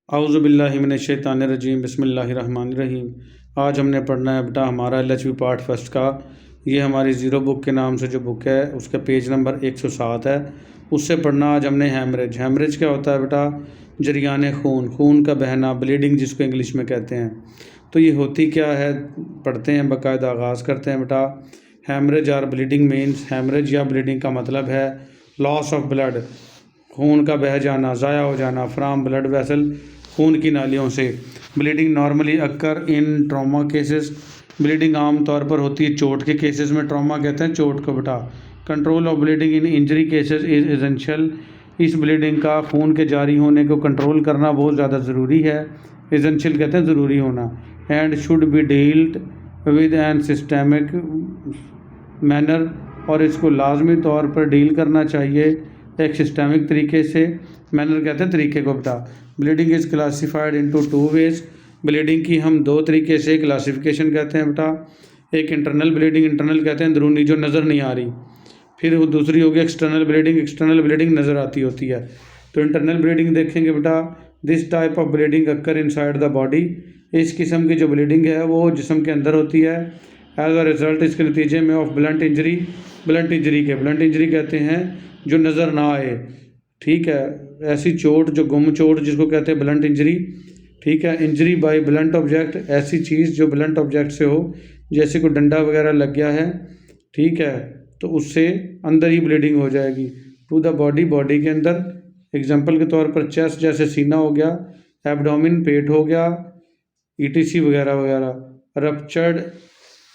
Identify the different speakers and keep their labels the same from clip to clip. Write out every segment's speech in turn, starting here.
Speaker 1: औज़ुबिल्लाहिमिनश्शैतानिर्रजीम बिस्मिल्लाहिर्रहमानिर्रहीम। आज हमने पढ़ना है बेटा हमारा LHV पार्ट फर्स्ट का। ये हमारी ज़ीरो बुक के नाम से जो बुक है उसका पेज नंबर 107 है। उससे पढ़ना आज हमने हैमरेज। हैमरेज क्या होता है बेटा? जरियाने खून, खून का बहना, ब्लीडिंग जिसको इंग्लिश में कहते हैं। तो ये होती क्या है पढ़ते हैं, बाकायदा आगाज़ करते हैं बेटा। हैमरेज और ब्लीडिंग मीन्स, हैमरेज या ब्लीडिंग का मतलब है लॉस ऑफ ब्लड, खून का बह जाना, ज़ाया हो जाना, फ्राम ब्लड वेसल, खून की नालियों से। Bleeding normally occur in trauma cases, bleeding आम तौर पर होती है चोट के केसेस में। ट्रॉमा कहते हैं चोट को बेटा। Control of bleeding in injury cases is essential. इस ब्लीडिंग का खून के जारी होने को कंट्रोल करना बहुत ज़्यादा ज़रूरी है। एसेंशियल कहते हैं ज़रूरी होना। And should be dealt with an systemic manner, और इसको लाजमी तौर पर डील करना चाहिए एक सिस्टमिक तरीके से। मैनर कहते हैं तरीके को बेटा। Bleeding is classified into two ways. Bleeding की हम दो तरीके से क्लासिफिकेशन कहते हैं बेटा। एक इंटरनल ब्लीडिंग, इंटरनल कहते हैं अंदरूनी जो नज़र नहीं आ रही। फिर वो दूसरी होगी एक्सटर्नल ब्लीडिंग, एक्सटर्नल ब्लीडिंग नज़र आती होती है। तो इंटरनल ब्लीडिंग देखेंगे बेटा, this type of bleeding occur inside the body. इस किस्म की जो ब्लीडिंग है वो जिस्म के अंदर होती है। एज अ रिजल्ट, इसके नतीजे में of blunt injury, blunt injury के, ब्लंट इंजरी कहते हैं जो नज़र ना आए, ठीक है। ऐसी चोट जो गुम चोट जिसको कहते हैं ब्लंट इंजरी, ठीक है। इंजरी बाय ब्लंट ऑब्जेक्ट, ऐसी चीज़ जो ब्लंट ऑब्जेक्ट से हो, जैसे कोई डंडा वगैरह लग गया है, ठीक है, तो उससे अंदर ही ब्लीडिंग हो जाएगी टू द बॉडी, बॉडी के अंदर। एग्जांपल के तौर पर चेस्ट जैसे सीना हो गया, एब्डोमिन पेट हो गया, ETC वगैरह वगैरह। रप्चर्ड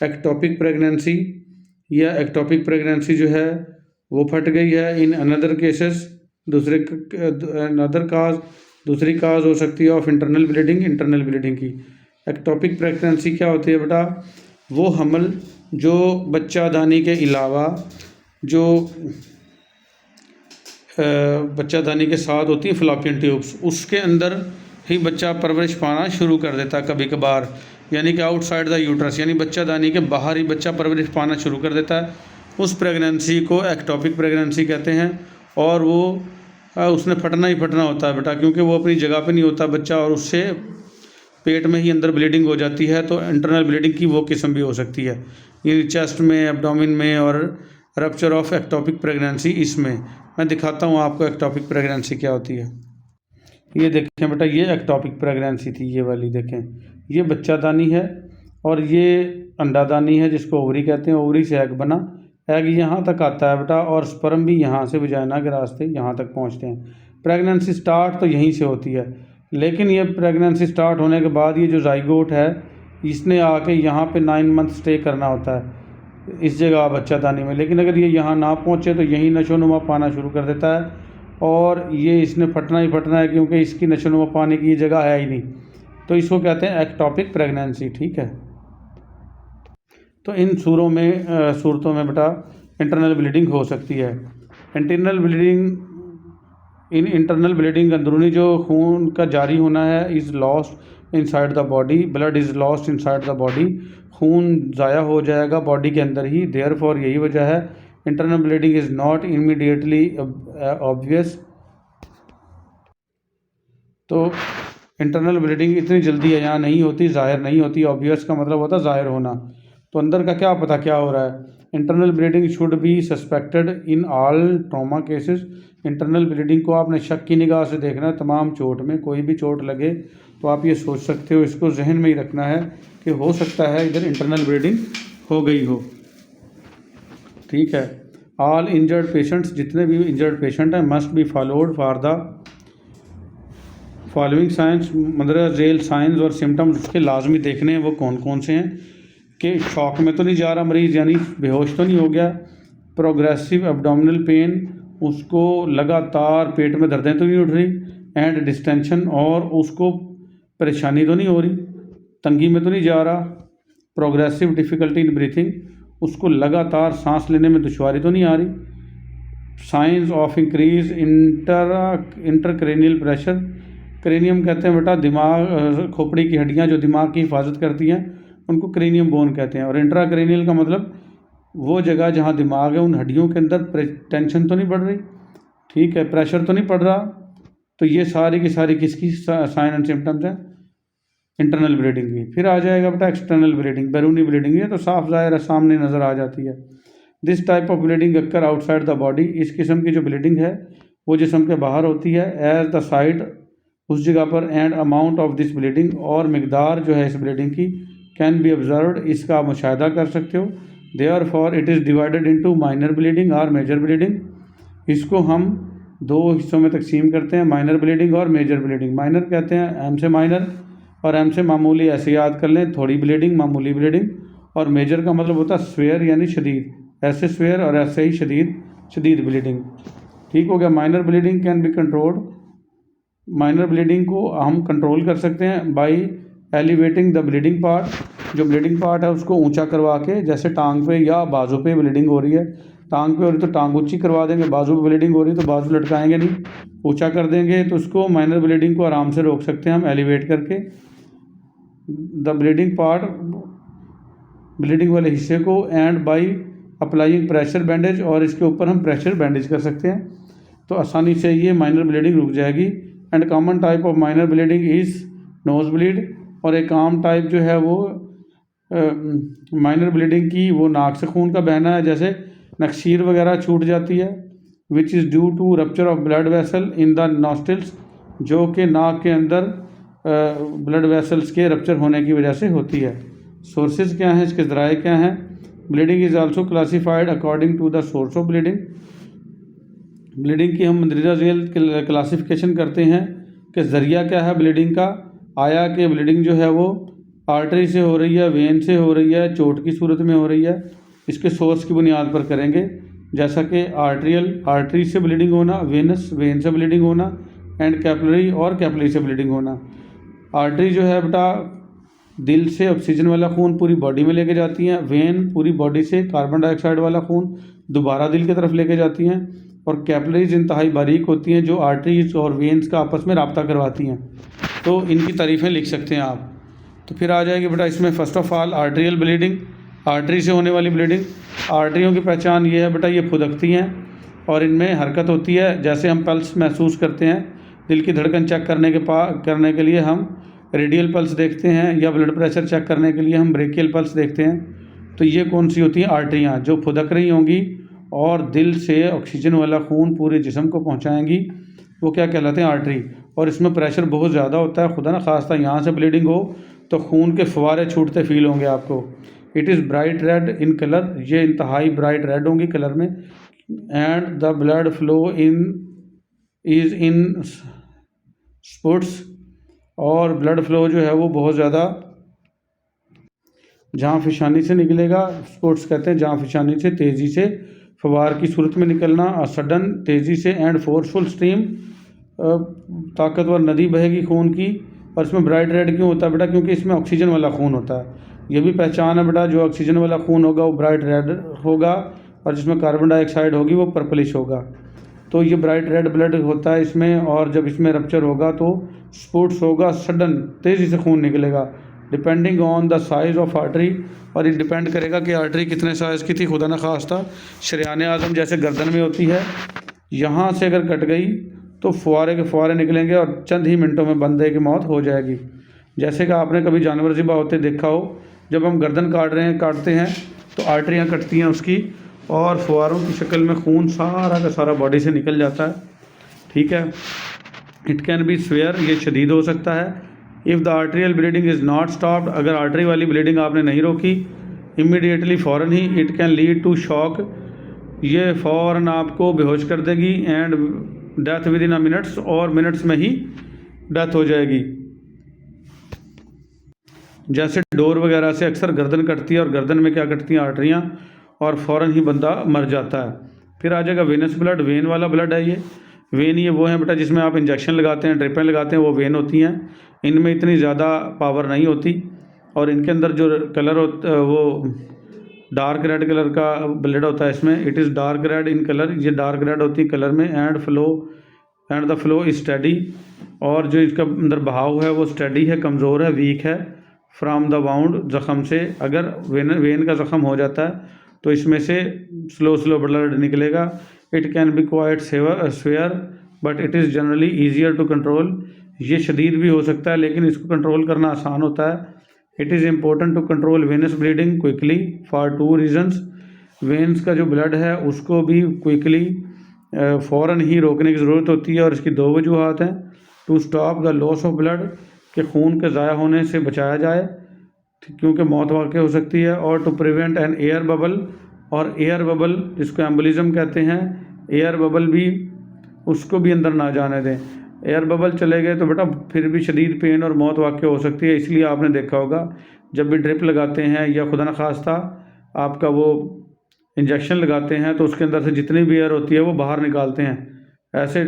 Speaker 1: एक्टोपिक प्रेगनेंसी, या एक्टोपिक प्रेगनेंसी जो है वो फट गई है। इन अनदर केसेस, दूसरे अनदर काज, दूसरी काज हो सकती है of internal bleeding, internal bleeding की। एक्टोपिक प्रेगनेंसी क्या होती है बेटा? वो हमल जो बच्चादानी के अलावा जो बच्चादानी के साथ होती है फ्लॉपियन ट्यूब्स, उसके अंदर ही बच्चा परवरिश पाना शुरू कर देता है कभी कभार, यानी कि आउटसाइड द यूट्रस, यानी बच्चादानी के बाहर ही बच्चा परवरिश पाना शुरू कर देता है। उस प्रेगनेंसी को एक्टोपिक प्रेगनेंसी कहते हैं। और वो उसने फटना ही फटना होता है बेटा, क्योंकि वो अपनी जगह पे नहीं होता बच्चा, और उससे पेट में ही अंदर ब्लीडिंग हो जाती है। तो इंटरनल ब्लीडिंग की वो किस्म भी हो सकती है, यानी चेस्ट में, एब्डोमिन में, और रप्चर ऑफ एक्टोपिक प्रेगनेंसी इसमें। मैं दिखाता हूँ आपको एक्टोपिक प्रेगनेंसी क्या होती है। ये देखें बेटा, ये एक्टोपिक प्रेगनेंसी थी, ये वाली देखें, ये बच्चादानी है और ये अंडादानी है जिसको ओवरी कहते हैं। ओवरी से एग बना, एग यहाँ तक आता है बेटा, और स्पर्म भी यहाँ से वजाइना के रास्ते यहाँ तक पहुँचते हैं। प्रेगनेंसी स्टार्ट तो यहीं से होती है, लेकिन ये प्रेगनेंसी स्टार्ट होने के बाद ये जो जाइगोट है इसने आके यहाँ पे 9 मंथ स्टे करना होता है इस जगह बच्चादानी में। लेकिन अगर ये यहाँ ना पहुँचे तो यहीं नशोनुमा पाना शुरू कर देता है, और ये इसने फटना ही फटना है, क्योंकि इसकी नशोनुमा पाने की जगह है ही नहीं। तो इसको कहते हैं एक्टोपिक प्रेगनेंसी, ठीक है। तो इन सूरतों में बेटा इंटरनल ब्लीडिंग हो सकती है। Internal bleeding, in internal bleeding अंदरूनी जो खून का जारी होना है, is lost inside the body, blood is lost inside the body, खून ज़ाया हो जाएगा बॉडी के अंदर ही। देयरफॉर, यही वजह है internal bleeding is not immediately obvious. तो इंटरनल ब्लीडिंग इतनी जल्दी यहाँ नहीं होती, ज़ाहिर नहीं होती। ऑब्वियस का मतलब होता है ज़ाहिर होना। तो अंदर का क्या पता क्या हो रहा है। Internal bleeding should be suspected in all trauma cases. Internal bleeding को आपने शक की निगाह से देखना है तमाम चोट में। कोई भी चोट लगे तो आप ये सोच सकते हो, इसको जहन में ही रखना है कि हो सकता है इधर इंटरनल ब्लीडिंग हो गई हो, ठीक है। ऑल इंजर्ड पेशेंट्स, जितने भी इंजर्ड पेशेंट हैं, must be followed for the following science, मंदरा जेल साइंस और सिम्टम्स उसके लाजमी देखने हैं। वो कौन कौन से हैं कि शॉक में तो नहीं जा रहा मरीज़, यानी बेहोश तो नहीं हो गया। प्रोग्रेसिव एब्डोमिनल पेन, उसको लगातार पेट में दर्दें तो नहीं उठ रही। एंड डिस्टेंशन, और उसको परेशानी तो नहीं हो रही, तंगी में तो नहीं जा रहा। प्रोग्रेसिव डिफ़िकल्टी इन ब्रीथिंग, उसको लगातार सांस लेने में दुश्वारी तो नहीं आ रही। Science of increase intercranial pressure, cranium कहते हैं बेटा दिमाग, खोपड़ी की हड्डियाँ जो दिमाग की हिफाजत करती हैं उनको क्रेनियम बोन कहते हैं। और इंट्राक्रेनियल का मतलब वो जगह जहाँ दिमाग है, उन हड्डियों के अंदर टेंशन तो नहीं बढ़ रही, ठीक है, प्रेशर तो नहीं पड़ रहा। तो ये सारी की सारी किसकी साइन एंड सिम्टम्स हैं, इंटरनल ब्लीडिंग की। फिर आ जाएगा बेटा एक्सटर्नल ब्लीडिंग, बैरूनी ब्लीडिंग, ये तो साफ ज़ाहिर है सामने नज़र आ जाती है। This type of bleeding occur outside the body, इस किस्म की जो ब्लीडिंग है वो जिस्म के बाहर होती है। एज द साइट, उस जगह पर, and amount of this bleeding, और मिकदार जो है इस ब्लीडिंग की, कैन बी ऑब्जर्व्ड, इसका आप मुशाहिदा कर सकते हो। Therefore it is divided into minor bleeding और मेजर ब्लीडिंग, इसको हम दो हिस्सों में तकसीम करते हैं, माइनर ब्लीडिंग और मेजर ब्लीडिंग। माइनर कहते हैं एम से माइनर, और एम से मामूली, ऐसे याद कर लें, थोड़ी ब्लीडिंग, मामूली ब्लीडिंग। और मेजर का मतलब होता है स्वेयर यानी शदीद, ऐसे स्वेयर और ऐसे ही शदीद, शदीद ब्लीडिंग। ठीक हो गया। Minor bleeding can be controlled, minor bleeding को हम कंट्रोल कर सकते हैं by elevating the bleeding part, जो ब्लीडिंग पार्ट है उसको ऊंचा करवा के, जैसे टांग पे या बाजू पे ब्लीडिंग हो रही है, टांग पे हो रही तो टांग ऊंची करवा देंगे, बाजू पे ब्लीडिंग हो रही तो बाजू लटकाएंगे नहीं, ऊंचा कर देंगे, तो उसको माइनर ब्लीडिंग को आराम से रोक सकते हैं हम एलिवेट करके। द ब्लीडिंग पार्ट, ब्लीडिंग वाले हिस्से को, and by applying pressure bandage, और इसके ऊपर हम प्रेशर बैंडेज कर सकते हैं, तो आसानी से ये माइनर ब्लीडिंग रुक जाएगी। And common type of minor bleeding is nose bleed, और एक आम टाइप जो है वो माइनर ब्लीडिंग की वो नाक से खून का बहना है, जैसे नक्शीर वगैरह छूट जाती है। Which is due to rupture of blood vessel in the nostrils, जो कि नाक के अंदर ब्लड वेसल्स के रप्चर होने की वजह से होती है। सोर्सेज क्या हैं, इसके ज़राए क्या हैं। Bleeding is also classified according to the source of bleeding, bleeding की हम मंदरजा झेल क्लासिफिकेशन करते हैं कि ज़रिया क्या है ब्लीडिंग का, आया कि ब्लीडिंग जो है वो आर्टरी से हो रही है, वेन से हो रही है, चोट की सूरत में हो रही है, इसके सोर्स की बुनियाद पर करेंगे, जैसा कि आर्ट्रियल, आर्टरी से ब्लीडिंग होना, वेनस, वेन से ब्लीडिंग होना, एंड कैपिलरी, और कैपिलरी से ब्लीडिंग होना। आर्टरी जो है बेटा दिल से ऑक्सीजन वाला खून पूरी बॉडी में लेके जाती हैं, वेन पूरी बॉडी से कार्बन डाइऑक्साइड वाला खून दोबारा दिल की तरफ लेके जाती हैं, और कैपिलरीज इंतहाई बारीक होती हैं जो आर्टरीज और वेन्स का आपस में रब्ता करवाती हैं। तो इनकी तारीफ़ें लिख सकते हैं आप। तो फिर आ जाएगी बेटा इसमें first of all arterial bleeding, artery से होने वाली ब्लीडिंग। आर्टरियों की पहचान ये है बेटा, ये फुदकती हैं और इनमें हरकत होती है, जैसे हम पल्स महसूस करते हैं, दिल की धड़कन चेक करने के लिए हम रेडियल पल्स देखते हैं, या ब्लड प्रेशर चेक करने के लिए हम ब्रेकियल पल्स देखते हैं। तो ये कौन सी होती हैं, आर्टरियाँ, जो फुदक रही होंगी और दिल से ऑक्सीजन वाला खून पूरे जिस्म को पहुंचाएंगी, वो क्या कहलाते हैं, आर्टरी। और इसमें प्रेशर बहुत ज़्यादा होता है, खुदा ना खास्ता यहाँ से ब्लीडिंग हो तो खून के फुवारे छूटते फील होंगे आपको। It is bright red in colour, ये इंतहाई ब्राइट रेड होंगी कलर में। And the blood flow is in spurts, और ब्लड फ्लो जो है वो बहुत ज़्यादा जहाँ फिशानी से निकलेगा, स्पोर्ट्स कहते हैं जहाँ फिशानी से तेज़ी से फवार की सूरत में निकलना, सडन तेज़ी से, एंड फोर्सफुल स्ट्रीम, ताकतवर नदी बहेगी खून की। और इसमें ब्राइट रेड क्यों होता है बेटा, क्योंकि इसमें ऑक्सीजन वाला खून होता है। ये भी पहचान है बेटा, जो ऑक्सीजन वाला खून होगा वो ब्राइट रेड होगा, और जिसमें कार्बन डाइऑक्साइड होगी वो पर्पलिश होगा। तो ये ब्राइट रेड ब्लड होता है इसमें, और जब इसमें रप्चर होगा तो स्पोर्ट्स होगा, सडन तेज़ी से खून निकलेगा, depending on the size of artery. और ये डिपेंड करेगा कि आर्टरी कितने साइज़ की थी, खुदा न खास्ता शरीयान आज़म जैसे गर्दन में होती है, यहाँ से अगर कट गई तो फुहारे के फुहारे निकलेंगे और चंद ही मिनटों में बंदे की मौत हो जाएगी। जैसे कि आपने कभी जानवर ज़िबा होते देखा हो, जब हम गर्दन काटते हैं तो आर्टरियाँ कटती हैं उसकी, और फुहारों की शक्ल में खून सारा का सारा बॉडी से निकल जाता है। ठीक है। इट कैन बी स्वेयर, ये शदीद हो सकता है। If the arterial bleeding is not stopped, अगर आर्टरी वाली ब्लीडिंग आपने नहीं रोकी इमीडिएटली, फ़ौरन ही, it can lead to shock, ये फ़ौरन आपको बेहोश कर देगी, and death within a minutes, और मिनट्स में ही डेथ हो जाएगी। जैसे डोर वगैरह से अक्सर गर्दन कटती है, और गर्दन में क्या कटती हैं, आर्टरियाँ, और फ़ौरन ही बंदा मर जाता है। फिर आ जाएगा वेनस ब्लड, वेन वाला ब्लड है ये। वेन ये वो है बेटा जिसमें आप इंजेक्शन लगाते हैं, ड्रिपें लगाते हैं, वो वेन होती हैं। इनमें इतनी ज़्यादा पावर नहीं होती, और इनके अंदर जो कलर होता वो डार्क रेड कलर का ब्लड होता है इसमें। It is dark red in colour, ये डार्क रेड होती है कलर में। And the flow is study, और जो इसका अंदर बहाव है वो स्टडी है, कमज़ोर है, वीक है। फ्राम द वाउंड, ज़ख़म से, अगर वेन का ज़ख़म हो जाता है तो इसमें से स्लो ब्लड निकलेगा। It can be quite severe, but it is generally easier to control. ये शदीद भी हो सकता है लेकिन इसको कंट्रोल करना आसान होता है। It is important to control venous bleeding quickly for 2 reasons. Veins का जो ब्लड है उसको भी क्विकली फ़ौरन ही रोकने की ज़रूरत होती है और इसकी 2 वजूहात हैं। To stop the loss of blood, के खून के ज़ाया होने से बचाया जाए क्योंकि मौत वाक़ हो सकती है। और to prevent an air bubble, और एयर बबल जिसको एम्बोलिज़म कहते हैं, एयर बबल भी उसको भी अंदर ना जाने दें। एयर बबल चले गए तो बेटा फिर भी शदीद पेन और मौत वाक़ हो सकती है। इसलिए आपने देखा होगा जब भी ड्रिप लगाते हैं या खुदा न खास्ता आपका वो इंजेक्शन लगाते हैं तो उसके अंदर से जितनी भी एयर होती है वो बाहर निकालते हैं ऐसे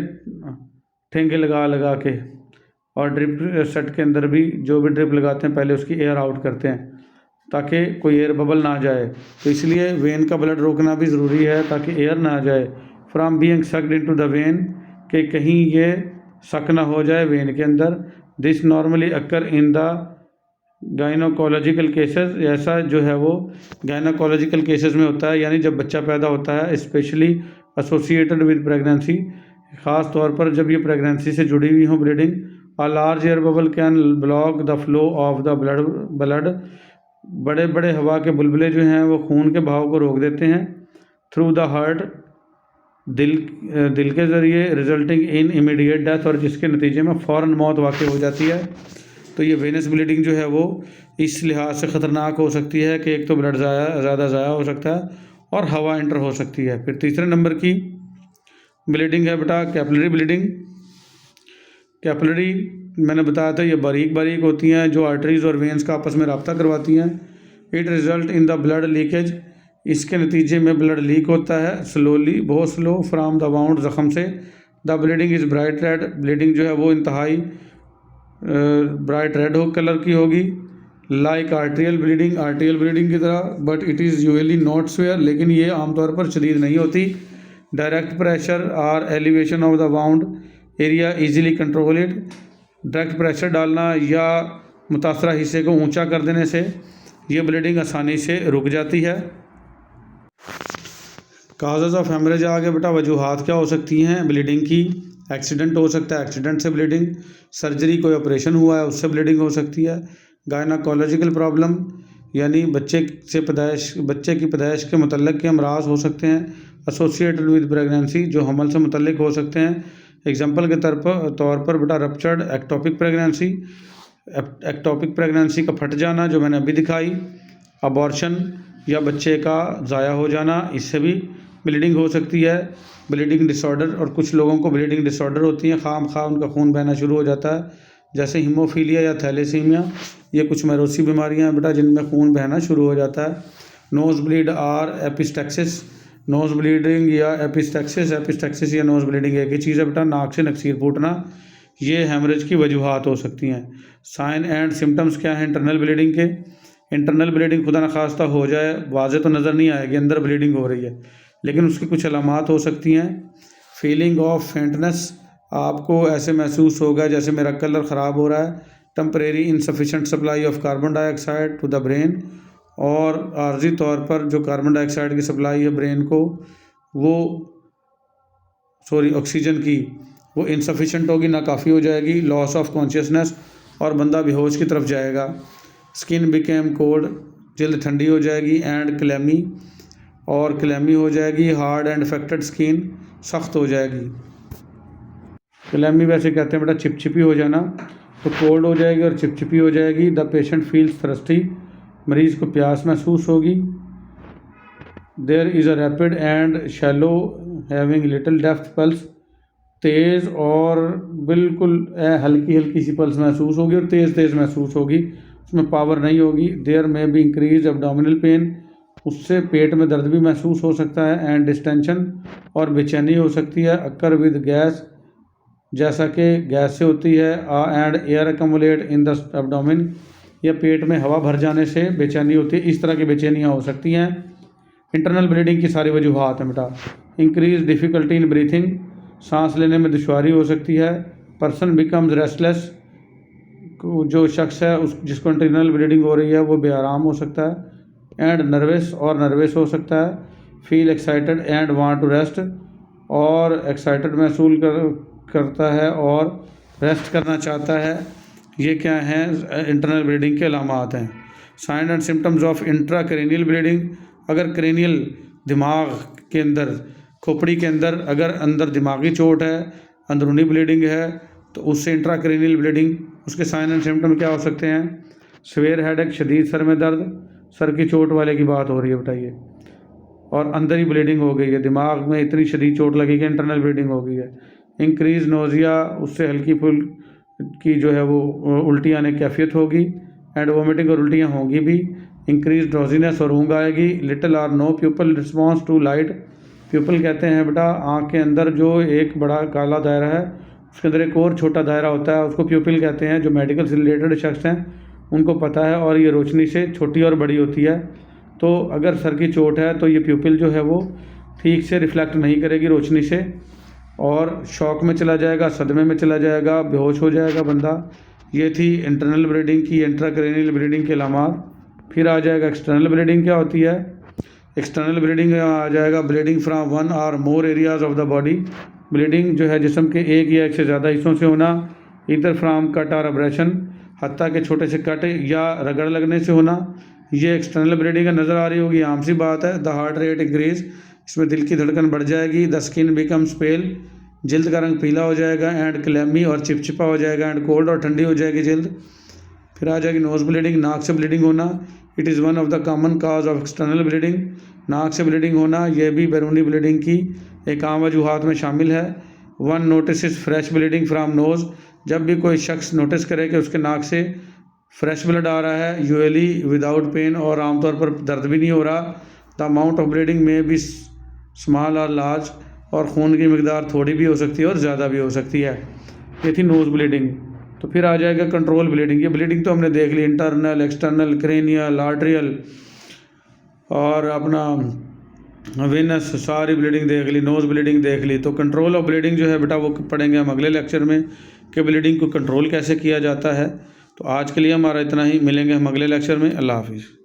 Speaker 1: ठेंगे लगा लगा के। और ड्रिप सेट के अंदर भी जो भी ड्रिप लगाते हैं पहले उसकी एयर आउट करते हैं ताकि कोई एयर बबल ना जाए। तो इसलिए वेन का ब्लड रोकना भी ज़रूरी है ताकि एयर ना जाए from being sucked into the when, कि कहीं ये सक ना हो जाए वेन के अंदर। This normally occur in the gynaecological cases, ऐसा जो है वो गायनोकोलॉजिकल केसेस में होता है, यानी जब बच्चा पैदा होता है, स्पेशली एसोसिएटेड विद प्रेगनेंसी, ख़ास तौर पर जब ये प्रेगनेंसी से जुड़ी हुई हो bleeding. A large air bubble can block the flow of the blood, बड़े बड़े हवा के बुलबुले जो हैं वो खून के बहाव को रोक देते हैं थ्रू द हार्ट, दिल के ज़रिए, रिजल्टिंग इन इमीडिएट डेथ, और जिसके नतीजे में फ़ौरन मौत वाक़ हो जाती है। तो ये वेनस ब्लीडिंग जो है वो इस लिहाज से ख़तरनाक हो सकती है कि एक तो ब्लड ज़्यादा ज़ाया हो सकता है और हवा एंटर हो सकती है। फिर तीसरे नंबर की ब्लीडिंग है बेटा कैपिलरी ब्लीडिंग। कैपिलरी मैंने बताया था ये बारीक बारीक होती हैं जो आर्टरीज़ और वेंस का आपस में रब्ता करवाती हैं। It result in the blood leakage, इसके नतीजे में ब्लड लीक होता है स्लोली, बहुत स्लो, फ्राम द वाउंड, ज़ख़म से। The bleeding is bright red, bleeding जो है वो इंतहाई ब्राइट रेड कलर की होगी, लाइक आर्टेरियल ब्लीडिंग की तरह, but it is usually not swear, लेकिन ये आमतौर पर शदीद नहीं होती। डायरेक्ट प्रेशर और elevation of the wound area easily control it, direct pressure डालना या मुतासरा हिस्से को ऊंचा कर देने से ये ब्लीडिंग आसानी से रुक जाती है। काजेज़ ऑफ हेमरेज आ गए बेटा, वजूहात क्या हो सकती हैं ब्लीडिंग की। एक्सीडेंट हो सकता है, एक्सीडेंट से ब्लीडिंग, सर्जरी कोई ऑपरेशन हुआ है उससे ब्लीडिंग हो सकती है। गायनाकोलॉजिकल प्रॉब्लम यानी बच्चे की पैदाइश के मुतल्लिक़ के अमराज हो सकते हैं, एसोसिएटेड विद प्रेगनेंसी, जो हमल से मुतल्लिक़ हो सकते हैं। एग्जाम्पल के तौर पर बेटा रप्चर्ड एक्टोपिक प्रेगनेंसी का फट जाना जो मैंने अभी दिखाई, अबॉर्शन या बच्चे का ज़ाया हो जाना, इससे भी ब्लीडिंग हो सकती है। ब्लीडिंग डिसऑर्डर, और कुछ लोगों को ब्लीडिंग डिसऑर्डर होती हैं, खाम उनका खून बहना शुरू हो जाता है, जैसे हीमोफीलिया या थैलेसीमिया। ये कुछ मैरोसी बीमारियां हैं बेटा जिनमें खून बहना शुरू हो जाता है। नोज़ ब्लीड और एपिस्टैक्सिस, नोज़ ब्लीडिंग या एपिस्टैक्सिस या नोज़ ब्लीडिंग एक ही चीज़ है बेटा, नाक से नक्सीर फूटना, ये हेमरेज की वजूहात हो सकती हैं। साइन एंड सिम्टम्स क्या हैं इंटरनल ब्लीडिंग के। इंटरनल ब्लीडिंग खुदा न खास्ता हो जाए, वाज़े तो नज़र नहीं आएगी अंदर ब्लीडिंग हो रही है, लेकिन उसकी कुछ अलामात हो सकती हैं। फीलिंग ऑफ फेंटनेस, आपको ऐसे महसूस होगा जैसे मेरा कलर ख़राब हो रहा है। Temporary insufficient supply of carbon dioxide to the brain, और आर्जी तौर पर जो कार्बन डाइऑक्साइड की सप्लाई है ब्रेन को ऑक्सीजन की वो इनसफिशेंट होगी, नाकाफ़ी हो जाएगी। लॉस ऑफ कॉन्शियसनेस, और बंदा बेहोश की तरफ जाएगा। स्किन बिकेम कोल्ड, जल्द ठंडी हो जाएगी। एंड क्लैमी, और क्लैमी हो जाएगी। हार्ड एंड अफेक्टेड स्किन, सख्त हो जाएगी। क्लैमी वैसे कहते हैं बेटा चिपचिपी हो जाना, तो कोल्ड हो जाएगी और चिपचिपी हो जाएगी। द पेशेंट फील्स थर्स्टी, मरीज़ को प्यास महसूस होगी। There is a rapid and shallow having little depth pulse, तेज़ और बिल्कुल हल्की हल्की सी पल्स महसूस होगी और तेज़ महसूस होगी, उसमें पावर नहीं होगी। देयर में भी इंक्रीज एब्डोमिनल पेन, उससे पेट में दर्द भी महसूस हो सकता है। एंड डिस्टेंशन, और बेचैनी हो सकती है। अक्कर विद गैस, जैसा कि गैस से होती है। And air accumulate in the abdomen, या पेट में हवा भर जाने से बेचैनी होती है। इस तरह की बेचैनियाँ हो सकती हैं। इंटरनल ब्लीडिंग की सारी वजूहात हैं बेटा। इंक्रीज डिफ़िकल्टी इन ब्रीथिंग, सांस लेने में दुश्वारी हो सकती है। पर्सन बिकम्स रेस्टलेस, जो शख्स है जिसको इंटरनल ब्लीडिंग हो रही है वो बेआराम हो सकता है। एंड नर्वस, और नर्वस हो सकता है। Feel excited and want to rest, और एक्साइटेड महसूस करता है और रेस्ट करना चाहता है। ये क्या हैं? इंटरनल ब्लीडिंग के अलामात हैं। Sign and symptoms of intracranial bleeding, अगर क्रेनियल दिमाग के अंदर, खोपड़ी के अंदर अगर अंदर दिमागी चोट है, अंदरूनी ब्लीडिंग है, तो उससे इंट्राक्रेनियल ब्लीडिंग, उसके साइन एंड सिम्टम क्या हो सकते हैं? सवेयर हेडेक, शदीद सर में दर्द, सर की चोट वाले की बात हो रही है बताइए, और अंदर ही ब्लीडिंग हो गई है, दिमाग में इतनी शदीद चोट लगी कि इंटरनल ब्लीडिंग हो गई है। इंक्रीज नोज़िया, उससे हल्की फुल की जो है वो उल्टी आने की कैफियत होगी, एंड वोमिटिंग और उल्टियाँ होंगी भी। इंक्रीज ड्रोजीनेस, और ऊँघ आएगी। Little or no pupil response to light, pupil कहते हैं बेटा आँख के अंदर जो एक बड़ा काला दायरा है, उसके अंदर एक और छोटा दायरा होता है, उसको प्यूपिल कहते हैं। जो मेडिकल से रिलेटेड शख्स हैं उनको पता है, और ये रोशनी से छोटी और बड़ी होती है। तो अगर सर की चोट है तो ये प्यूपिल जो है वो ठीक से रिफ्लेक्ट नहीं करेगी रोशनी से, और शॉक में चला जाएगा, सदमे में चला जाएगा, बेहोश हो जाएगा बंदा। ये थी इंटरनल ब्लीडिंग की, इंट्राक्रेनियल ब्लीडिंग के अलामात। फिर आ जाएगा एक्सटर्नल ब्लीडिंग। क्या होती है एक्सटर्नल ब्लीडिंग? आ जाएगा bleeding from one or more areas of the body, bleeding जो है जिस्म के एक या एक से ज़्यादा हिस्सों से होना। इधर फ्रॉम कट और अब्रेशन, हत्ता के छोटे से कट या रगड़ लगने से होना, ये एक्सटर्नल ब्लीडिंग नज़र आ रही होगी, आम सी बात है। द हार्ट रेट इंक्रीज, इसमें दिल की धड़कन बढ़ जाएगी। द स्किन बिकम्स पेल, जल्द का रंग पीला हो जाएगा। एंड क्लैमी, और चिपचिपा हो जाएगा। एंड कोल्ड, और ठंडी हो जाएगी जल्द। फिर आ जाएगी नोज़ ब्लीडिंग, नाक से ब्लीडिंग होना। It is one of the common cause of external bleeding, नाक से ब्लीडिंग होना यह भी बैरूनी ब्लीडिंग की एक आम वजूहात में शामिल है। One notice fresh bleeding from nose, जब भी कोई शख्स नोटिस करे कि उसके नाक से फ्रेश ब्लड आ रहा है, यूजुअली विदाउट पेन, और आमतौर पर दर्द भी नहीं हो रहा। द अमाउंट ऑफ ब्लीडिंग में भी स्मॉल और लार्ज, और खून की मकदार थोड़ी भी हो सकती है और ज़्यादा भी हो सकती है। ये थी नोज़ ब्लीडिंग। तो फिर आ जाएगा कंट्रोल ब्लीडिंग। ये ब्लीडिंग तो हमने देख ली, इंटरनल, एक्सटर्नल, क्रेनियल, आर्टरियल और अपना वेनस, सारी ब्लीडिंग देख ली, नोज़ ब्लीडिंग देख ली। तो कंट्रोल ऑफ ब्लीडिंग जो है बेटा वो पढ़ेंगे हम अगले लेक्चर में कि ब्लीडिंग को कंट्रोल कैसे किया जाता है। तो आज के लिए हमारा इतना ही, मिलेंगे हम अगले लेक्चर में। अल्लाह हाफिज़।